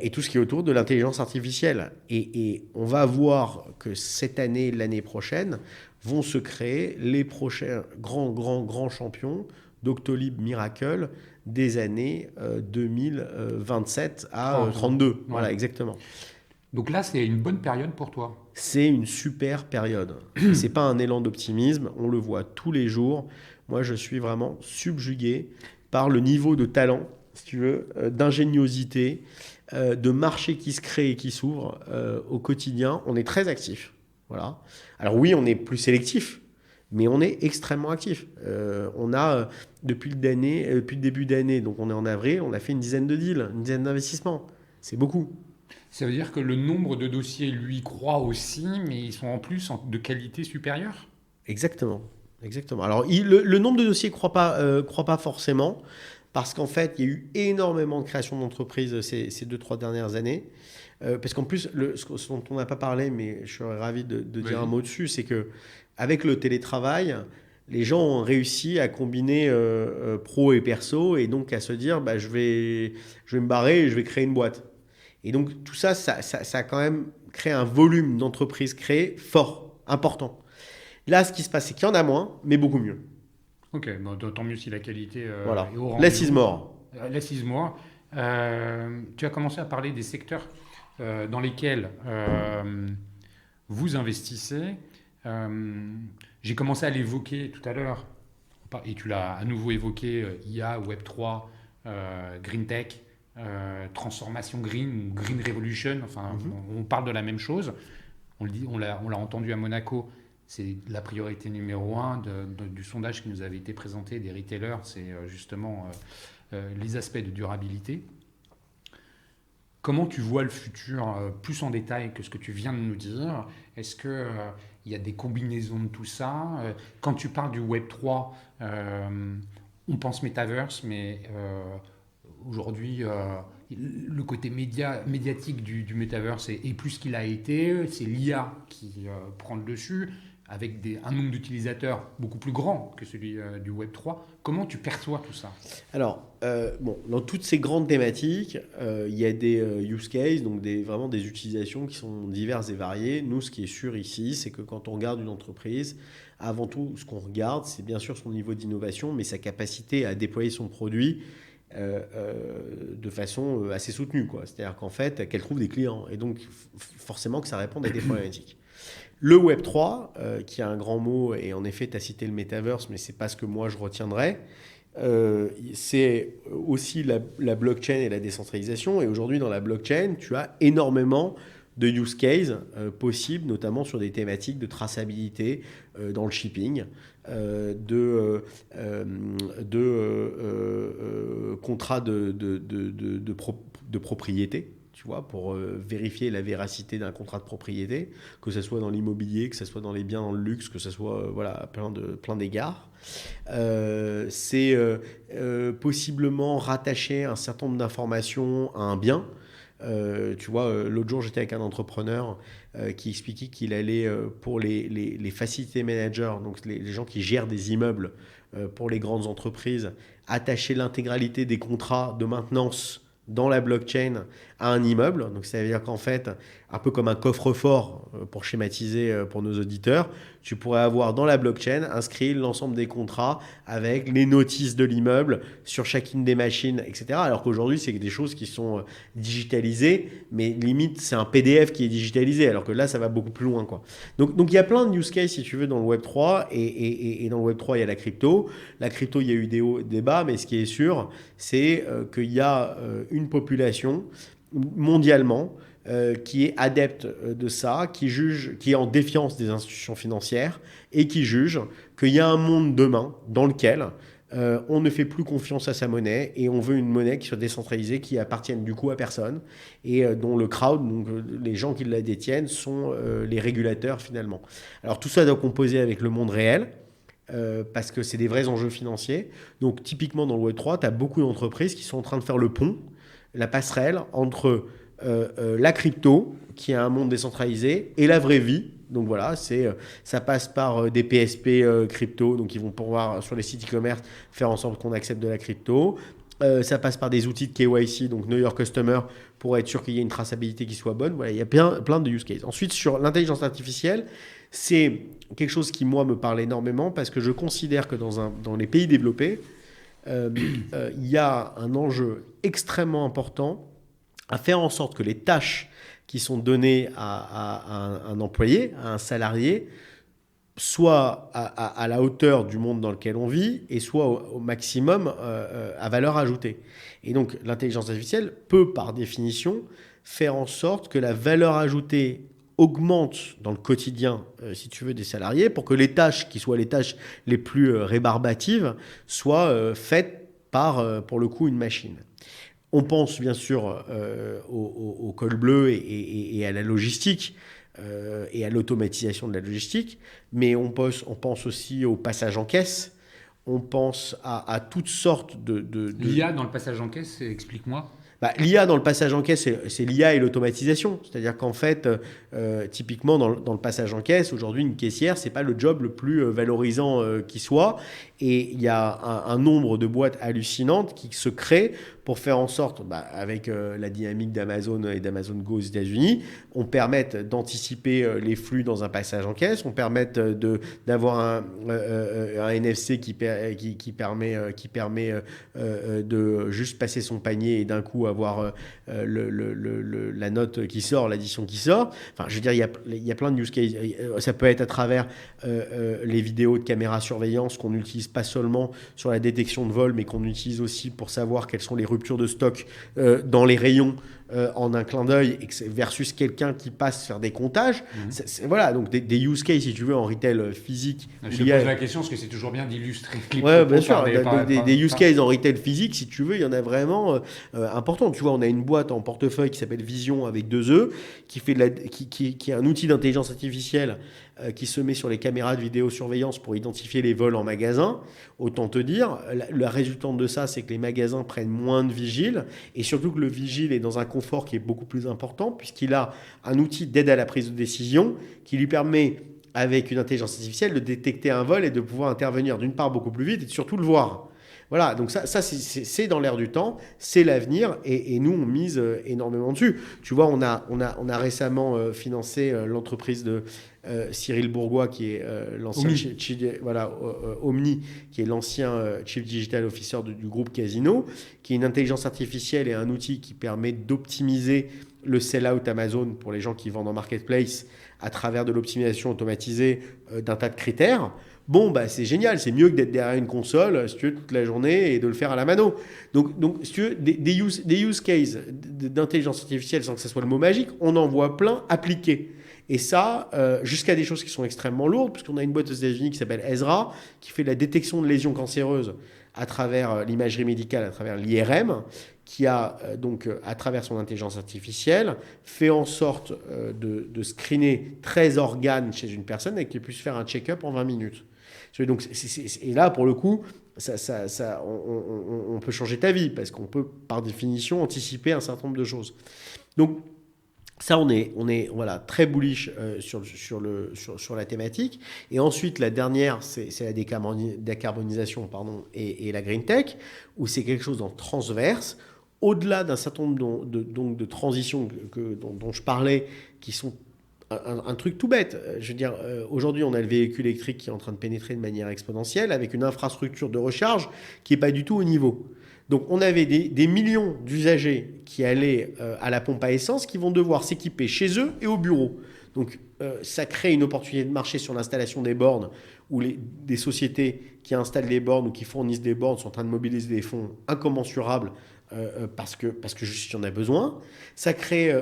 Speaker 1: Et tout ce qui est autour de l'intelligence artificielle. Et on va voir que cette année, l'année prochaine, vont se créer les prochains grands champions Doctolib, Miracle des années 2027 à 32. Ouais. Voilà, exactement.
Speaker 2: Donc là, c'est une bonne période pour toi.
Speaker 1: C'est une super période. C'est pas un élan d'optimisme, on le voit tous les jours. Moi, je suis vraiment subjugué par le niveau de talent, si tu veux, d'ingéniosité, de marché qui se crée et qui s'ouvre au quotidien. On est très actif. Voilà. Alors oui, on est plus sélectif, mais on est extrêmement actif. On a, depuis le début d'année, donc on est en avril, on a fait une dizaine de deals, une dizaine d'investissements. C'est beaucoup.
Speaker 2: Ça veut dire que le nombre de dossiers, lui, croît aussi, mais ils sont en plus de qualité supérieure ?
Speaker 1: Exactement. Exactement. Alors, le nombre de dossiers croît pas forcément, parce qu'en fait, il y a eu énormément de création d'entreprises ces 2-3 dernières années. Parce qu'en plus, ce dont on n'a pas parlé, mais je serais ravi de dire un
Speaker 2: Vas-y.
Speaker 1: mot dessus, c'est que avec le télétravail, les gens ont réussi à combiner pro et perso, et donc à se dire, bah, je vais me barrer et je vais créer une boîte. Et donc tout ça, ça a quand même créé un volume d'entreprises créées fort, important. Là, ce qui se passe, c'est qu'il y en a moins, mais beaucoup mieux.
Speaker 2: Ok, bon, tant mieux si la qualité
Speaker 1: Voilà.
Speaker 2: est au
Speaker 1: Less is
Speaker 2: rendez-vous.
Speaker 1: more.
Speaker 2: Laisse-moi. Tu as commencé à parler des secteurs dans lesquels vous investissez. Euh, j'ai commencé à l'évoquer tout à l'heure, et tu l'as à nouveau évoqué, IA, Web3, Green Tech, transformation green, ou Green Revolution, enfin,
Speaker 1: Mhm.
Speaker 2: on parle de la même chose. On le dit, on l'a entendu à Monaco, c'est la priorité numéro un du sondage qui nous avait été présenté des retailers, c'est justement les aspects de durabilité. Comment tu vois le futur plus en détail que ce que tu viens de nous dire? Est-ce que il y a des combinaisons de tout ça? Quand tu parles du Web 3, on pense metaverse, mais aujourd'hui, le côté médiatique du metaverse est plus qu'il a été. C'est l'IA qui prend le dessus, avec un nombre d'utilisateurs beaucoup plus grand que celui du Web 3. Comment tu perçois tout ça?
Speaker 1: Alors, bon, dans toutes ces grandes thématiques, il y a des use cases, donc vraiment des utilisations qui sont diverses et variées. Nous, ce qui est sûr ici, c'est que quand on regarde une entreprise, avant tout, ce qu'on regarde, c'est bien sûr son niveau d'innovation, mais sa capacité à déployer son produit de façon assez soutenue, quoi. C'est-à-dire qu'en fait, qu'elle trouve des clients, et donc forcément que ça réponde à des problématiques. Le Web3, qui a un grand mot, et en effet, tu as cité le metaverse, mais c'est pas ce que moi je retiendrai. C'est aussi la blockchain et la décentralisation. Et aujourd'hui, dans la blockchain, tu as énormément de use cases possibles, notamment sur des thématiques de traçabilité dans le shipping, contrats de propriété. Tu vois, pour vérifier la véracité d'un contrat de propriété, que ce soit dans l'immobilier, que ce soit dans les biens dans le luxe, que ce soit voilà, plein d'égards. C'est possiblement rattacher un certain nombre d'informations à un bien. Tu vois, l'autre jour, j'étais avec un entrepreneur qui expliquait qu'il allait, pour les facility managers, donc les gens qui gèrent des immeubles pour les grandes entreprises, attacher l'intégralité des contrats de maintenance dans la blockchain à un immeuble. Donc ça veut dire qu'en fait, un peu comme un coffre-fort, pour schématiser pour nos auditeurs, tu pourrais avoir dans la blockchain inscrit l'ensemble des contrats avec les notices de l'immeuble sur chacune des machines, etc. Alors qu'aujourd'hui, c'est des choses qui sont digitalisées, mais limite, c'est un PDF qui est digitalisé, alors que là, ça va beaucoup plus loin, quoi. Donc il y a plein de use cases, si tu veux, dans le Web3, et dans le Web3, il y a la crypto. La crypto, il y a eu des hauts, des bas, mais ce qui est sûr, c'est qu'il y a une population mondialement qui est adepte de ça, qui est en défiance des institutions financières et qui juge qu'il y a un monde demain dans lequel on ne fait plus confiance à sa monnaie et on veut une monnaie qui soit décentralisée, qui appartienne du coup à personne et dont le crowd, donc les gens qui la détiennent, sont les régulateurs finalement. Alors tout ça doit composer avec le monde réel. Parce que c'est des vrais enjeux financiers. Donc typiquement dans le Web3, tu as beaucoup d'entreprises qui sont en train de faire le pont, la passerelle entre la crypto, qui est un monde décentralisé, et la vraie vie. Donc voilà, ça passe par des PSP crypto, donc ils vont pouvoir sur les sites e-commerce faire en sorte qu'on accepte de la crypto. Ça passe par des outils de KYC, donc Know Your Customer, pour être sûr qu'il y ait une traçabilité qui soit bonne. Voilà, il y a plein de use cases. Ensuite, sur l'intelligence artificielle, c'est quelque chose qui, moi, me parle énormément parce que je considère que dans les pays développés, il y a un enjeu extrêmement important à faire en sorte que les tâches qui sont données à un employé, à un salarié, soient à la hauteur du monde dans lequel on vit et soient au maximum à valeur ajoutée. Et donc l'intelligence artificielle peut par définition faire en sorte que la valeur ajoutée augmente dans le quotidien, si tu veux, des salariés, pour que les tâches qui soient les tâches les plus rébarbatives soient faites par, pour le coup, une machine. On pense bien sûr au col bleu et à la logistique. et à l'automatisation de la logistique, mais on pense aussi au passage en caisse, on pense à toutes sortes
Speaker 2: L'IA dans le passage en caisse, explique-moi.
Speaker 1: L'IA dans le passage en caisse, c'est l'IA et l'automatisation. C'est-à-dire qu'en fait, typiquement dans le passage en caisse, aujourd'hui, une caissière, c'est pas le job le plus valorisant qui soit. Et il y a un nombre de boîtes hallucinantes qui se créent pour faire en sorte, avec la dynamique d'Amazon et d'Amazon Go aux États-Unis, on permette d'anticiper les flux dans un passage en caisse, on permette d'avoir un NFC qui permet de juste passer son panier et d'un coup avoir la note qui sort, l'addition qui sort. Enfin, je veux dire, il y a plein de use cases. Ça peut être à travers les vidéos de caméra surveillance qu'on n'utilise pas seulement sur la détection de vol, mais qu'on utilise aussi pour savoir quelles sont les ruptures de stock dans les rayons en un clin d'œil versus quelqu'un qui passe faire des comptages. Voilà, donc des use cases, si tu veux, en retail physique.
Speaker 2: Je te pose la question parce que c'est toujours bien d'illustrer.
Speaker 1: Ouais, bien sûr. Des use cases en retail physique, si tu veux, il y en a vraiment importants. Tu vois, on a une boîte en portefeuille qui s'appelle Vision avec 2 E, qui est un outil d'intelligence artificielle qui se met sur les caméras de vidéosurveillance pour identifier les vols en magasin. Autant te dire, la résultante de ça, c'est que les magasins prennent moins de vigiles et surtout que le vigile est dans un confort qui est beaucoup plus important puisqu'il a un outil d'aide à la prise de décision qui lui permet, avec une intelligence artificielle, de détecter un vol et de pouvoir intervenir d'une part beaucoup plus vite et de surtout le voir. Voilà, donc ça c'est dans l'air du temps, c'est l'avenir et nous on mise énormément dessus. Tu vois, on a récemment financé l'entreprise de Cyril Bourgois qui est l'ancien Omni, qui est l'ancien Chief Digital Officer du groupe Casino, qui est une intelligence artificielle et un outil qui permet d'optimiser le sell-out Amazon pour les gens qui vendent en marketplace à travers de l'optimisation automatisée d'un tas de critères. Bon, c'est génial, c'est mieux que d'être derrière une console, si tu veux, toute la journée et de le faire à la mano. Donc si tu veux, des use cases d'intelligence artificielle, sans que ce soit le mot magique, on en voit plein appliqués. Et ça, jusqu'à des choses qui sont extrêmement lourdes, puisqu'on a une boîte aux États-Unis qui s'appelle Ezra, qui fait de la détection de lésions cancéreuses à travers l'imagerie médicale, à travers l'IRM, qui a donc, à travers son intelligence artificielle, fait en sorte de screener 13 organes chez une personne et qu'elle puisse faire un check-up en 20 minutes. Donc, et là, pour le coup, on peut changer ta vie parce qu'on peut, par définition, anticiper un certain nombre de choses. Donc, ça, on est voilà, très bullish sur la thématique. Et ensuite, la dernière, c'est la décarbonisation et la green tech, où c'est quelque chose en transverse, au-delà d'un certain nombre de transitions dont je parlais, qui sont un truc tout bête. Je veux dire, aujourd'hui, on a le véhicule électrique qui est en train de pénétrer de manière exponentielle avec une infrastructure de recharge qui n'est pas du tout au niveau. Donc, on avait des millions d'usagers qui allaient à la pompe à essence qui vont devoir s'équiper chez eux et au bureau. Donc, ça crée une opportunité de marché sur l'installation des bornes où des sociétés qui installent les bornes ou qui fournissent des bornes sont en train de mobiliser des fonds incommensurables parce que juste il y en a besoin. Ça crée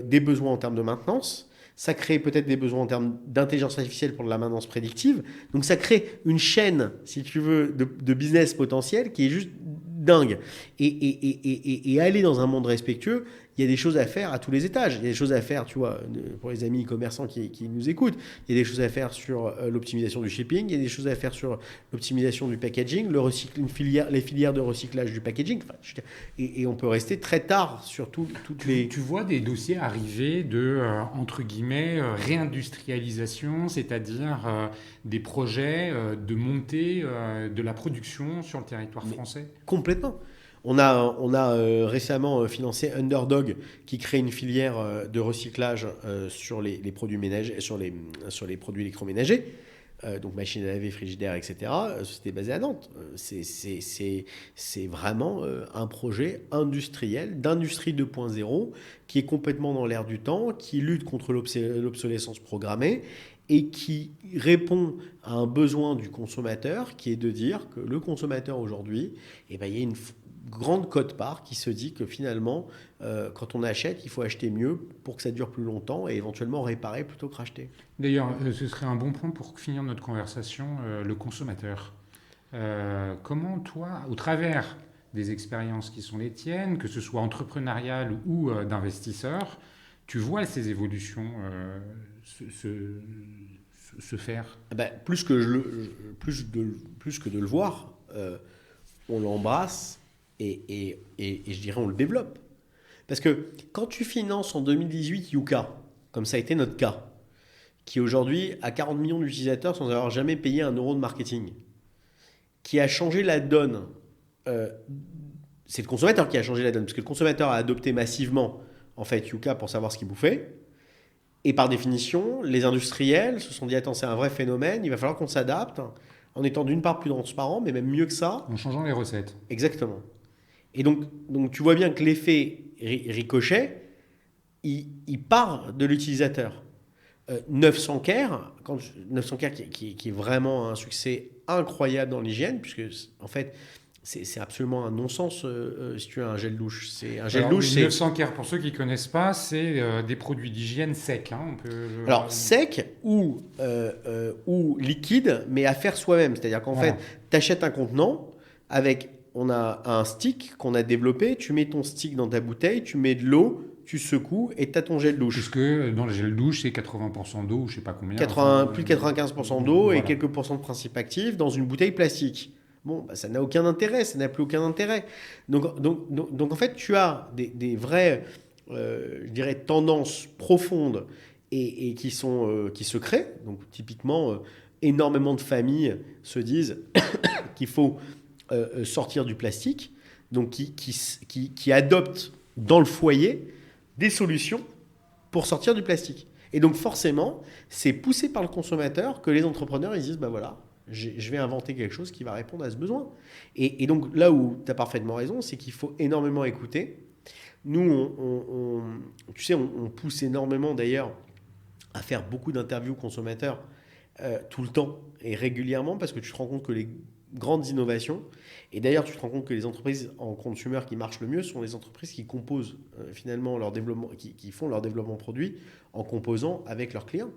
Speaker 1: des besoins en termes de maintenance. Ça crée peut-être des besoins en termes d'intelligence artificielle pour de la maintenance prédictive. Donc ça crée une chaîne, si tu veux, de business potentiel qui est juste dingue. Et aller dans un monde respectueux, il y a des choses à faire à tous les étages. Il y a des choses à faire, tu vois, pour les amis commerçants qui nous écoutent. Il y a des choses à faire sur l'optimisation du shipping. Il y a des choses à faire sur l'optimisation du packaging, les filières de recyclage du packaging. Enfin, et on peut rester très tard sur toutes les...
Speaker 2: Tu vois des dossiers arriver de, entre guillemets, réindustrialisation, c'est-à-dire des projets de montée de la production sur le territoire français ?
Speaker 1: Complètement. On a récemment financé Underdog qui crée une filière de recyclage sur les produits ménagers, sur les produits électroménagers, donc machines à laver, frigidaires, etc. Société basée à Nantes. C'est vraiment un projet industriel, d'industrie 2.0 qui est complètement dans l'air du temps, qui lutte contre l'obsolescence programmée et qui répond à un besoin du consommateur qui est de dire que le consommateur aujourd'hui, il y a une grande quote-part qui se dit que finalement, quand on achète, il faut acheter mieux pour que ça dure plus longtemps et éventuellement réparer plutôt que racheter.
Speaker 2: D'ailleurs, ce serait un bon point pour finir notre conversation, le consommateur. Comment toi, au travers des expériences qui sont les tiennes, que ce soit entrepreneuriales ou d'investisseurs, tu vois ces évolutions se faire?
Speaker 1: Plus que de le voir, on l'embrasse et je dirais on le développe. Parce que quand tu finances en 2018 Yuka, comme ça a été notre cas, qui aujourd'hui a 40 millions d'utilisateurs sans avoir jamais payé un euro de marketing, qui a changé la donne, c'est le consommateur qui a changé la donne, parce que le consommateur a adopté massivement en fait Yuka pour savoir ce qu'il bouffait. Et par définition, les industriels se sont dit attends, c'est un vrai phénomène, il va falloir qu'on s'adapte en étant d'une part plus transparent, mais même mieux que ça.
Speaker 2: En changeant les recettes.
Speaker 1: Exactement. Et donc tu vois bien que l'effet ricochet, il part de l'utilisateur. 900 Care, 900 Care qui est vraiment un succès incroyable dans l'hygiène, puisque en fait, c'est absolument un non-sens si tu as un gel douche. C'est un gel douche.
Speaker 2: 900 Care, pour ceux qui ne connaissent pas, c'est des produits d'hygiène secs.
Speaker 1: Alors sec ou liquide, mais à faire soi-même. C'est-à-dire qu'en fait, tu achètes un contenant avec, on a un stick qu'on a développé. Tu mets ton stick dans ta bouteille, tu mets de l'eau, tu secoues et tu as ton gel douche.
Speaker 2: Puisque dans le gel douche, c'est 80% d'eau, je ne sais pas combien.
Speaker 1: Plus de 95% d'eau et quelques pourcents de principes actifs dans une bouteille plastique. Bon, ça n'a aucun intérêt, ça n'a plus aucun intérêt. Donc en fait, tu as des vraies, je dirais, tendances profondes et qui se créent. Donc typiquement, énormément de familles se disent qu'il faut sortir du plastique, donc qui adoptent dans le foyer des solutions pour sortir du plastique. Et donc forcément, c'est poussé par le consommateur que les entrepreneurs ils disent voilà, je vais inventer quelque chose qui va répondre à ce besoin. Et donc là où tu as parfaitement raison, c'est qu'il faut énormément écouter. Nous, on pousse énormément d'ailleurs à faire beaucoup d'interviews consommateurs tout le temps et régulièrement, parce que tu te rends compte que les grandes innovations, et d'ailleurs tu te rends compte que les entreprises en consumer qui marchent le mieux sont les entreprises qui composent finalement leur développement, qui font leur développement produit en composant avec leurs clients.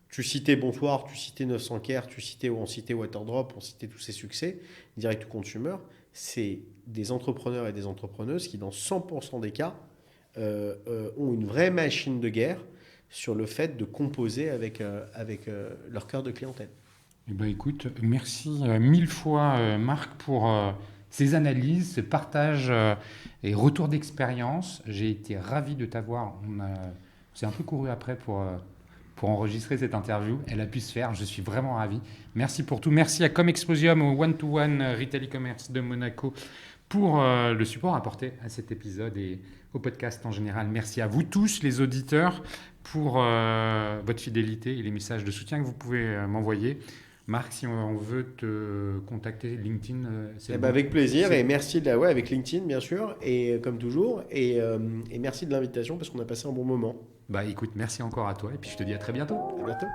Speaker 1: Tu citais Bonsoir, tu citais 900 Care, on citait Waterdrop, on citait tous ces succès direct to consumer. C'est des entrepreneurs et des entrepreneuses qui dans 100% des cas ont une vraie machine de guerre sur le fait de composer avec leur cœur de clientèle.
Speaker 2: Eh ben, écoute, merci 1000 fois Marc pour ces analyses, ce partage et retour d'expérience. J'ai été ravi de t'avoir. On s'est un peu couru après pour enregistrer cette interview. Elle a pu se faire, je suis vraiment ravi. Merci pour tout. Merci à Comexposium, au One-to-One Retail e-commerce de Monaco pour le support apporté à cet épisode et au podcast en général. Merci à vous tous les auditeurs pour votre fidélité et les messages de soutien que vous pouvez m'envoyer. Marc, si on veut te contacter, LinkedIn, c'est bon.
Speaker 1: Avec plaisir et merci avec LinkedIn bien sûr et comme toujours et merci de l'invitation parce qu'on a passé un bon moment.
Speaker 2: Écoute, merci encore à toi et puis je te dis à très bientôt.
Speaker 1: À bientôt.